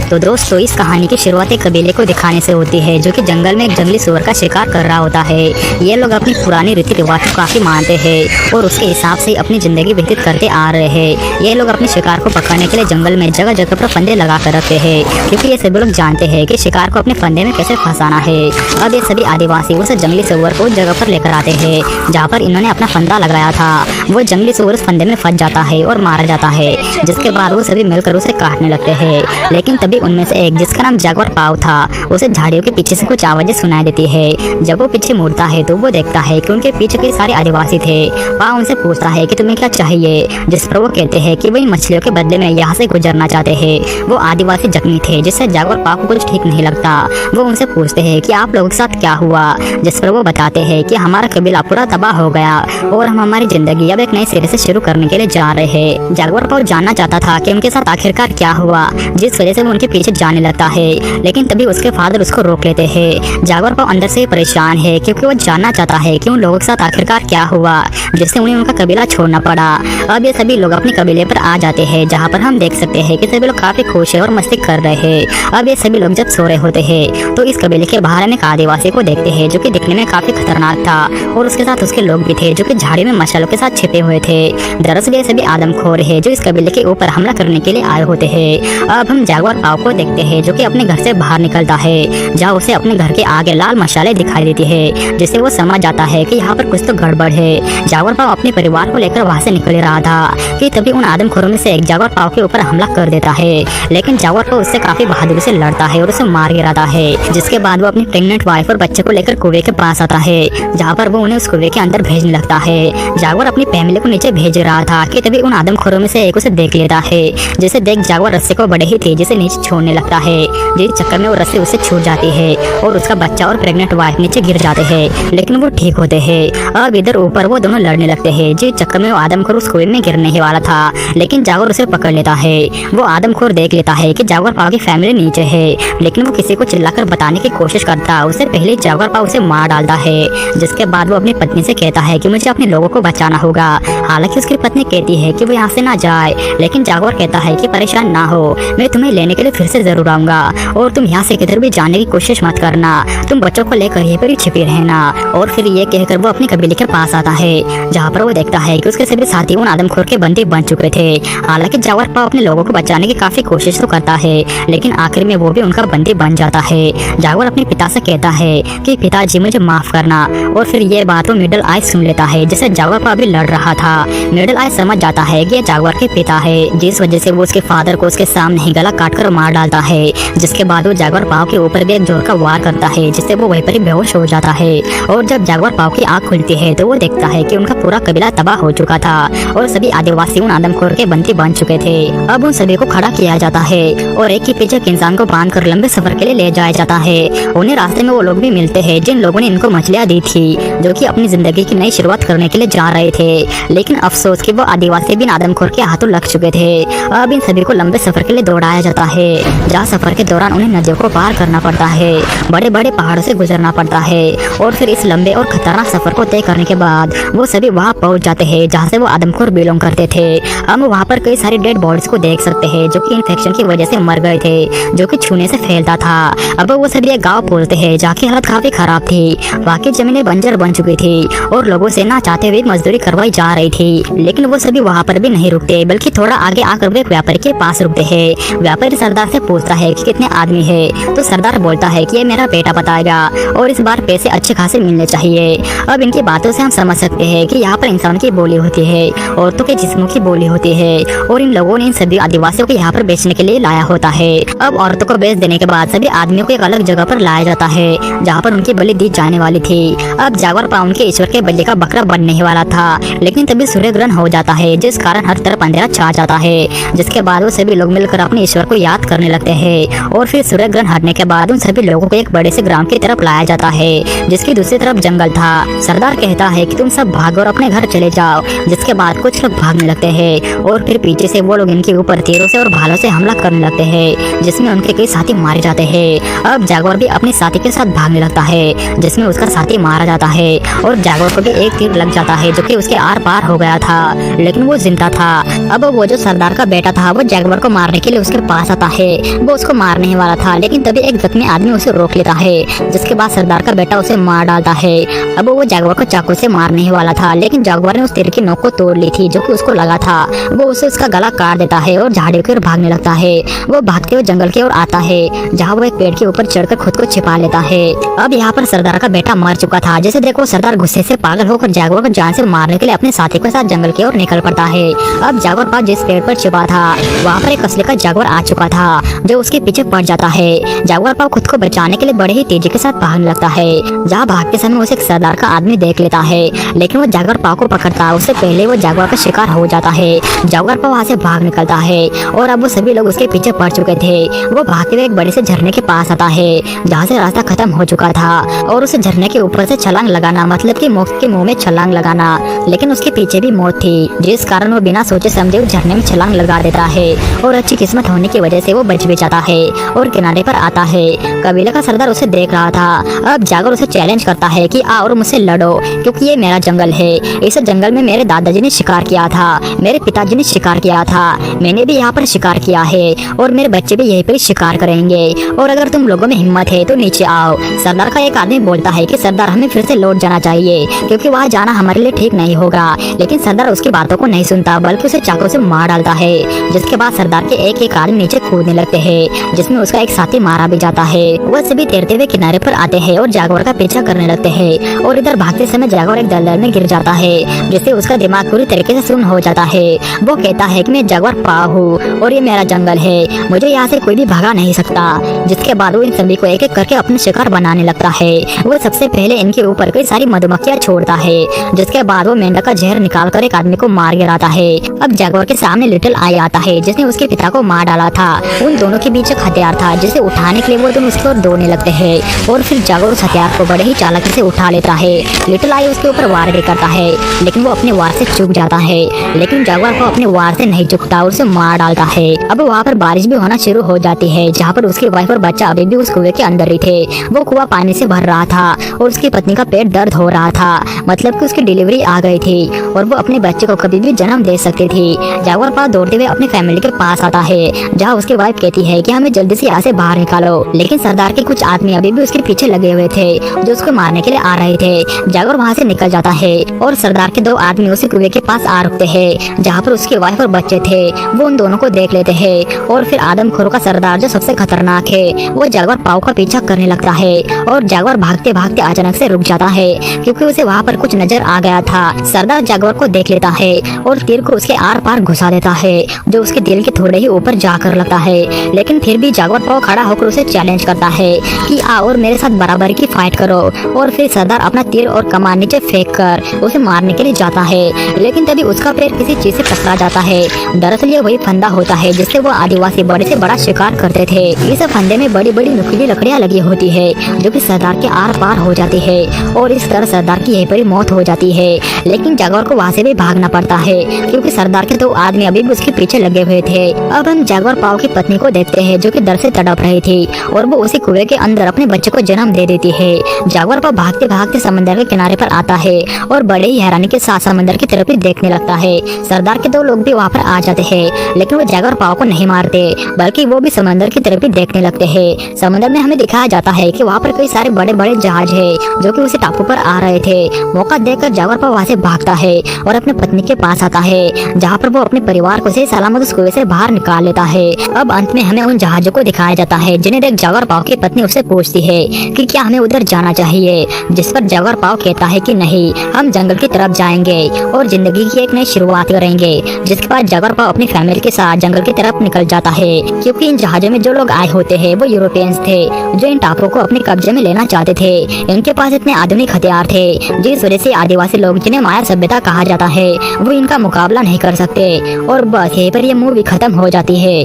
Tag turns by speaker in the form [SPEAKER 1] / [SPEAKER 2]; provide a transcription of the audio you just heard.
[SPEAKER 1] तो दोस्तों इस कहानी की शुरुआत एक कबीले को दिखाने से होती है जो कि जंगल में एक जंगली सुअर का शिकार कर रहा होता है। ये लोग अपनी पुरानी रीति रिवाज को काफी मानते हैं और उसके हिसाब से अपनी जिंदगी व्यतीत करते आ रहे हैं। ये लोग अपने शिकार को पकड़ने के लिए जंगल में जगह जगह पर फंदे लगा कर रखते हैं, क्योंकि ये सभी लोग जानते हैं कि शिकार को अपने फंदे में कैसे फंसाना है। अब ये सभी आदिवासी उस जंगली सुअर को जगह पर लेकर आते हैं जहाँ पर इन्होंने अपना फंदा लगाया था। वो जंगली सुअर उस फंदे में फंस जाता है और मारा जाता है, जिसके बाद वो सभी मिलकर उसे काटने लगते हैं। लेकिन तभी उनमें से एक, जिसका नाम जागवर पाव था, उसे झाड़ियों के पीछे से कुछ आवाजें सुनाई देती है। जब वो पीछे मुड़ता है तो वो देखता है कि उनके पीछे कई सारे आदिवासी थे। पाव उनसे पूछता है कि तुम्हें क्या चाहिए, जिस पर वो कहते हैं कि वही मछलियों के बदले में यहाँ से गुजरना चाहते हैं। वो आदिवासी जख्मी थे, जिससे जागवर पाव को कुछ ठीक नहीं लगता। वो उनसे पूछते हैं कि आप लोगों के साथ क्या हुआ, जिस पर वो बताते हैं कि हमारा कबीला पूरा तबाह हो गया और हम हमारी जिंदगी अब एक नए सिरे से शुरू करने के लिए जा रहे हैं। जागवर पाव जानना चाहता था कि उनके साथ आखिरकार क्या हुआ, जिस वजह से वो उनके पीछे जाने लगता है। लेकिन तभी उसके फादर उसको रोक लेते हैं। जागवर पाव अंदर से परेशान है, क्योंकि वो जानना चाहता है कि उन लोगों के साथ आखिरकार क्या हुआ जिससे उन्हें उनका कबीला छोड़ना पड़ा। अब ये सभी लोग अपने कबीले पर आ जाते हैं, जहाँ पर हम देख सकते हैं कि सभी लोग काफी खुश है और मस्ती कर रहे हैं। अब ये सभी लोग जब सो रहे होते हैं तो इस कबीले के बाहर एक आदिवासी को देखते हैं, जो कि दिखने में काफी खतरनाक था, और उसके साथ उसके लोग भी थे जो कि झाड़ी में मशालों के साथ छिपे हुए थे। दरअसल ये सभी आदमखोर है जो इस कबीले के ऊपर हमला करने के लिए आए होते हैं। अब हम जागवर पाव को देखते हैं, जो कि अपने घर से बाहर निकलता है, जहाँ उसे अपने घर के आगे लाल मशाले दिखाई देती है, जिससे वो समझ जाता है कि यहाँ पर कुछ तो गड़बड़ है। जागवर पाव अपने परिवार को लेकर वहाँ से निकल रहा था कि तभी उन आदमखोरों में से एक जागवर पाव के ऊपर हमला कर देता है। लेकिन जागवर पाव उससे काफी बहादुरी से लड़ता है और उसे मार गिराता है, जिसके बाद वो अपनी प्रेग्नेंट वाइफ और बच्चे को लेकर कुएं के पास आता है, जहाँ पर वो उन्हें उस कुएं के अंदर भेजने लगता है। जागवर अपनी फैमिली को नीचे भेज रहा था कि तभी उन आदमखोरों में से एक उसे देख लेता है, जिसे देख जागवर रस्सी को बड़े ही तेजी से नीचे छोड़ने लगता है, जिस चक्कर में वो रस्सी उससे छूट जाती है और उसका बच्चा और प्रेग्नेंट वाइफ नीचे गिर जाते हैं, लेकिन वो ठीक होते हैं। अब इधर ऊपर वो दोनों लड़ने लगते हैं, जिस चक्कर में वो आदमखोर उस कुएं में गिरने ही वाला था, लेकिन जागवर उसे पकड़ लेता है। वो आदमखोर देख लेता है कि जागवर पाव की फैमिली नीचे है, लेकिन वो किसी को चिल्लाकर बताने की कोशिश करता उससे पहले जागवर पाव उसे मार डालता है। जिसके बाद वो अपनी पत्नी से कहता है कि मुझे अपने लोगों को बचाना होगा। हालांकि उसकी पत्नी कहती है कि वो यहाँ से ना जाए, लेकिन जागवर कहता है कि परेशान ना हो, मैं तुम्हें लेने के लिए फिर से जरूर आऊंगा और तुम यहाँ से किधर भी जाने की कोशिश मत करना, तुम बच्चों को लेकर यहीं पर ही छिपे रहना। और फिर ये कहकर वो अपने कबीले के पास आता है, जहाँ पर वो देखता है कि उसके सभी साथी उन आदमखोर के बंदी बन चुके थे। हालांकि जागवर पाव अपने लोगों को बचाने की काफी कोशिश तो करता है, लेकिन आखिर में वो भी उनका बंदी बन जाता है। जागवर अपने पिता से कहता है कि पिताजी मुझे माफ करना, और फिर ये बात वो मिडल आइज सुन लेता है, जिससे जागवर पाव भी लड़ रहा था। मिडल आइज समझ जाता है कि ये जागवर के पिता है, जिस वजह से वो उसके फादर को उसके सामने ही गला काटकर मार डालता है। जिसके बाद वो जागवर पाव के ऊपर भी एक जोर का वार करता है, जिससे वो वहीं पर ही बेहोश हो जाता है। और जब जागवर पाव की आंख खुलती है तो वो देखता है कि उनका पूरा कबीला तबाह हो चुका था और सभी आदिवासी उन आदमखोर के बंदी बन चुके थे। अब उन सभी को खड़ा किया जाता है और एक ही पीछे एक इंसान को बांधकर लंबे सफर के लिए ले जाया जाता है। उन्हें रास्ते में वो लोग भी मिलते हैं जिन लोगों ने इनको मछलियाँ दी थी, जो कि अपनी जिंदगी की नई शुरुआत करने के लिए जा रहे थे। लेकिन अफसोस कि वो आदिवासी भी आदमखोर के हाथों लग चुके थे। अब इन सभी को लंबे सफर के लिए दौड़ाया जाता है, जहाँ सफर के दौरान उन्हें नदियों को पार करना पड़ता है, बड़े बड़े पहाड़ों से गुजरना पड़ता है। और फिर इस लंबे और खतरनाक सफर को तय करने के बाद वो सभी वहाँ पहुँच जाते हैं जहाँ से वो आदमखोर बिलोंग करते थे। हम वहाँ पर कई सारी डेड बॉडीज को देख सकते हैं, जो कि इन्फेक्शन की वजह से मर गए थे, जो कि छूने से फैलता था। अब वो सभी एक गाँव पहुँचते हैं जहाँ की हालत काफी खराब थी। वहाँ की जमीनें बंजर बन चुकी थी और लोगों से ना चाहते हुए मजदूरी करवाई जा रही थी। लेकिन वो सभी वहाँ पर भी नहीं रुकते, बल्कि थोड़ा आगे आकर वो एक व्यापारी के पास रुकते हैं। व्यापारी सरदार से पूछता है कि कितने आदमी है, तो सरदार बोलता है कि ये मेरा बेटा बताएगा और इस बार पैसे अच्छे खासे मिलने चाहिए। अब इनकी बातों से हम समझ सकते हैं कि यहाँ पर इंसान की बोली होती है, औरतों के जिस्मों की बोली होती है, और इन लोगों ने इन सभी आदिवासियों को यहाँ पर बेचने के लिए लाया होता है। अब औरतों को बेच देने के बाद सभी आदमियों को एक अलग जगह पर लाया जाता है, जहाँ पर उनकी बलि दी जाने वाली थी। अब जागवर पाव उनके ईश्वर के बलि का बकरा बनने ही वाला था, लेकिन तभी सूर्य ग्रहण हो जाता है, जिस कारण हर तरफ अंधेरा छा जाता है। जिसके बाद वो सभी लोग मिलकर अपने ईश्वर को याद करने लगते हैं। और फिर सूर्य ग्रहण हटने के बाद उन सभी लोगों को एक बड़े से ग्राम की तरफ लाया जाता है, जिसकी दूसरी तरफ जंगल था। सरदार कहता है कि तुम सब भागो और अपने घर चले जाओ। जिसके बाद कुछ लोग भागने लगते हैं और फिर पीछे से वो लोग इनके ऊपर तीरों से और भालों से हमला करने लगते हैं, जिसमें उनके कई साथी मारे जाते हैं। अब जागवर भी अपने साथी के साथ भागने लगता है, जिसमें उसका साथी मारा जाता है और जागवर को भी एक तीर लग जाता है, जो कि उसके आर पार हो गया था, लेकिन वो जिंदा था। अब वो जो सरदार का बेटा था वो जागवर को मारने के लिए उसके पास आता है। वो उसको मारने ही वाला था, लेकिन तभी एक जख्मी आदमी उसे रोक लेता है, जिसके बाद सरदार का बेटा उसे मार डालता है। अब वो जागवार को चाकू से मारने ही वाला था, लेकिन जागवार ने उस तीर की नोक को तोड़ ली थी जो कि उसको लगा था। वो उसे उसका गला काट देता है और झाड़ी की ओर भागने लगता है। वो भागते हुए जंगल की ओर आता है, जहाँ वो एक पेड़ के ऊपर चढ़कर खुद को छिपा लेता है। अब यहाँ पर सरदार का बेटा मर चुका था, जिसे देखो सरदार गुस्से से पागल होकर जागवार को जान से मारने के लिए अपने साथी के साथ जंगल की ओर निकल पड़ता है। अब जागवार पास जिस पेड़ पर छिपा था, वहाँ पर एक असली का जागवार आ चुका था, जो उसके पीछे पड़ जाता है। जागवार पाव खुद को बचाने के लिए बड़े ही तेजी के साथ भागने लगता है, जहाँ भागते समय उसे एक सरदार का आदमी देख लेता है, लेकिन वो जागवार पाव को पकड़ता उससे पहले वो जागवार का शिकार हो जाता है। जागवार पाव वहाँ से भाग निकलता है और अब वो सभी लोग उसके पीछे पड़ चुके थे। वो भागते हुए एक बड़े से झरने के पास आता है, जहाँ से रास्ता खत्म हो चुका था, और उस झरने के ऊपर से छलांग लगाना मतलब कि मौत के मुंह में छलांग लगाना, लेकिन उसके पीछे भी मौत थी, जिस कारण वो बिना सोचे समझे उस झरने में छलांग लगा देता है। और अच्छी किस्मत होने की वजह से वो बच भी जाता है और किनारे पर आता है। कबीले का सरदार उसे देख रहा था। अब जागवार उसे चैलेंज करता है कि आ और मुझसे लड़ो, क्योंकि ये मेरा जंगल है। इस जंगल में मेरे दादाजी ने शिकार किया था, मेरे पिताजी ने शिकार किया था, मैंने भी यहाँ पर शिकार किया है और मेरे बच्चे भी यहीं पर शिकार करेंगे। और अगर तुम लोगों में हिम्मत है तो नीचे आओ। सरदार का एक आदमी बोलता है कि सरदार हमें फिर से लौट जाना चाहिए, क्योंकि वहाँ जाना हमारे लिए ठीक नहीं होगा। लेकिन सरदार उसकी बातों को नहीं सुनता, बल्कि उसे चाकू से मार डालता है, जिसके बाद सरदार के एक एक आदमी नीचे कूदने लगते हैं, जिसमें उसका एक साथी मारा भी जाता है। वह सभी तैरते हुए किनारे पर आते हैं और जागवार का पीछा करने लगते हैं। और इधर भागते समय जागवार एक दलदल में गिर जाता है, जिससे उसका दिमाग पूरी तरीके से सुन्न हो जाता है। वो कहता है कि मैं जागवार पाव हूँ और ये मेरा जंगल है, मुझे यहाँ से कोई भी भगा नहीं सकता। जिसके बाद वो इन सभी को एक एक करके अपने शिकार बनाने लगता है। वो सबसे पहले इनके ऊपर कई सारी मधुमक्खियाँ छोड़ता है, जिसके बाद वो मेंढक का जहर निकाल कर एक आदमी को मार गिराता है। अब जागवार के सामने लिटिल आई आता है, जिसने उसके पिता को मार डाला था। उन दोनों के बीच एक हथियार था, जिसे उठाने के लिए वो दोनों उसकी ओर दौड़ने लगते हैं और फिर जागवार उस हथियार को बड़े ही चालाकी से उठा लेता है। लिटिल आई उसके ऊपर वार भी करता है, लेकिन वो अपने वार से चूक जाता है। लेकिन जागवार को अपने वार से नहीं चूकता और उसे मार डालता है। अब वहाँ पर बारिश भी होना शुरू हो जाती है, जहाँ पर उसकी वाइफ और बच्चा अभी भी उस कुएं के अंदर ही थे। वो कुआं पानी से भर रहा था और उसकी पत्नी का पेट दर्द हो रहा था, मतलब कि उसकी डिलीवरी आ गई थी और वो अपने बच्चे को कभी भी जन्म दे सकती थी। जागवार पाव दौड़ते हुए अपनी फैमिली के पास आता है, जहाँ उसकी वाइफ कहती है कि हमें जल्दी से यहाँ से बाहर निकालो। लेकिन सरदार के कुछ आदमी अभी भी उसके पीछे लगे हुए थे, जो उसको मारने के लिए आ रहे थे। जागवार वहाँ से निकल जाता है और सरदार के दो आदमी उसी कुएं के पास आ रुकते हैं, जहाँ पर उसकी वाइफ और बच्चे थे। वो उन दोनों को देख लेते हैं और फिर आदमखोरों का सरदार, जो सबसे खतरनाक है, वो जागवार पाव का पीछा करने लगता है। और जागवार भागते भागते अचानक से रुक जाता है, क्योंकि उसे वहाँ पर कुछ नजर आ गया था। सरदार जागवार को देख लेता है और तीर को उसके आर पार घुसा देता है, जो उसके दिल के थोड़े ही ऊपर जाकर लगता है। लेकिन फिर भी जागवार पाव खड़ा होकर उसे चैलेंज करता है कि आ और मेरे साथ बराबरी की फाइट करो। और फिर सरदार अपना तीर और कमान नीचे फेंक कर उसे मारने के लिए जाता है, लेकिन तभी उसका पैर किसी चीज से टकरा जाता है। दरअसल ये वही फंदा होता है जिससे वो आदिवासी बड़े से बड़ा शिकार करते थे। इस फंदे में बड़ी बड़ी नुकीली लकड़ियां लगी होती है, जो कि सरदार के आर पार हो जाती है और इस तरह सरदार की यहीं पर ही मौत हो जाती है। लेकिन जागवार को वहाँ से भी भागना पड़ता है, क्योंकि सरदार के दो आदमी अभी भी उसके पीछे लगे हुए थे। अब हम जागवार पाव की पत्नी को देखते हैं, जो कि डर से तड़प रही थी और वो उसी कुएं के अंदर अपने बच्चे को जन्म दे देती है। जागवार पाव भागते भागते समंदर के किनारे पर आता है और बड़े ही हैरानी के साथ समंदर की तरफ ही देखने लगता है। सरदार के दो लोग भी वहाँ पर आ जाते हैं, लेकिन वो जागवार पाव को नहीं मारते, बल्कि वो भी समंदर की तरफ ही देखने लगते हैं। समंदर में हमें दिखाया जाता है कि वहाँ पर कई सारे बड़े बड़े जहाज है, जो कि उसी टापू पर आ रहे थे। मौका देखकर जागवार पाव वहाँ से भागता है और अपने पत्नी के पास आता है, जहाँ पर वो अपने परिवार को सही सलामत उस कुएं से बाहर निकाल लेता है। अब अंत में हमें उन जहाजों को दिखाया जाता है, जिन्हें देख जागवार पाव की पत्नी उससे पूछती है कि क्या हमें उधर जाना चाहिए, जिस पर जागवार पाव कहता है कि नहीं, हम जंगल की तरफ जाएंगे और जिंदगी की एक नई शुरुआत करेंगे। जिसके बाद जागवार पाव अपनी फैमिली के साथ जंगल की तरफ निकल जाता है, क्योंकि इन जहाजों में जो लोग आए होते हैं वो यूरोपियंस थे, जो इन टापुओं को अपने कब्जे में लेना चाहते थे। इनके पास इतने आधुनिक हथियार थे, जिस वजह से आदिवासी लोग, जिन्हें माया सभ्यता कहा जाता है, वो इनका मुकाबला नहीं कर सकते। और बस यहीं पर ये मूवी खत्म हो जाती है।